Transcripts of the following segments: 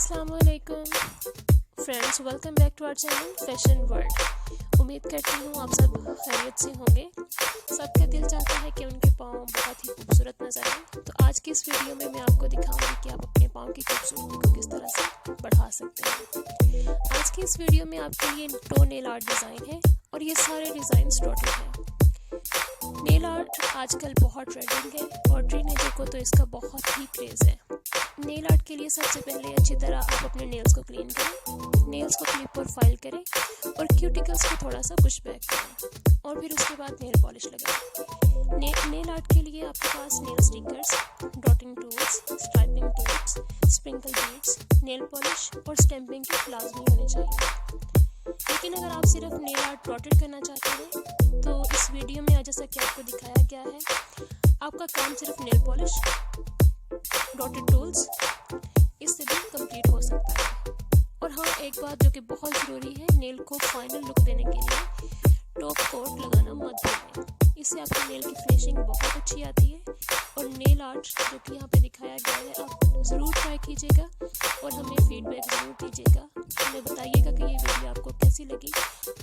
अस्सलामुअलैकुम friends, welcome back to our channel fashion world. उम्मीद करती हूँ आप सब खैरियत से होंगे। सबका दिल चाहता है कि उनके पाँव बहुत ही खूबसूरत नजर आए। तो आज की इस वीडियो में मैं आपको दिखाऊंगी कि आप अपने पाँव की खूबसूरती को किस तरह से बढ़ा सकते हैं। आज की इस वीडियो में आपके लिए टो नेल आर्ट डिज़ाइन है और ये सारे डिज़ाइन टोटल हैं। नेल आर्ट आजकल बहुत ट्रेंडिंग है और टीनेजर को तो इसका बहुत ही क्रेज़ है। नेल आर्ट के लिए सबसे पहले अच्छी तरह आप अपने नेल्स को क्लीन करें, नेल्स को क्लिप और फाइल करें और क्यूटिकल्स को थोड़ा सा पुश बैक करें और फिर उसके बाद नेल पॉलिश लगाएं। नेल आर्ट के लिए आपके पास nail stickers, dotting tools, striping tapes, sprinkle beads, nail polish और स्टैंपिंग की लाजमी होनी चाहिए। लेकिन अगर आप सिर्फ नेल आर्ट डॉटेड करना चाहते हैं तो इस वीडियो में आज जैसा कि आपको दिखाया गया है, आपका काम सिर्फ नेल पॉलिश, डॉटेड टूल्स इससे भी कंप्लीट हो सकता है। और हाँ, एक बात जो कि बहुत ज़रूरी है, नेल को फाइनल लुक देने के लिए टॉप कोट लगाना मत भूलें। इससे आपकी नेल की फिनिशिंग बहुत अच्छी आती है। और नेल आर्ट जो कि यहाँ पे दिखाया गया है, आप ज़रूर ट्राई कीजिएगा और हमें फीडबैक ज़रूर दीजिएगा। हमें बताइएगा कि ये वीडियो आपको कैसी लगी।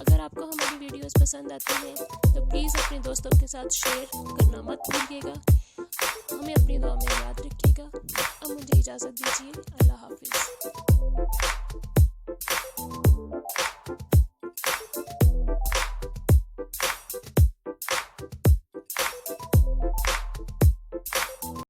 अगर आपको हमारी वीडियोस पसंद आती हैं तो प्लीज़ अपने दोस्तों के साथ शेयर करना मत भूलिएगा। हमें अपनी दुआ में याद रखिएगा। अब मुझे इजाज़त दीजिए। अल्लाह हाफिज़।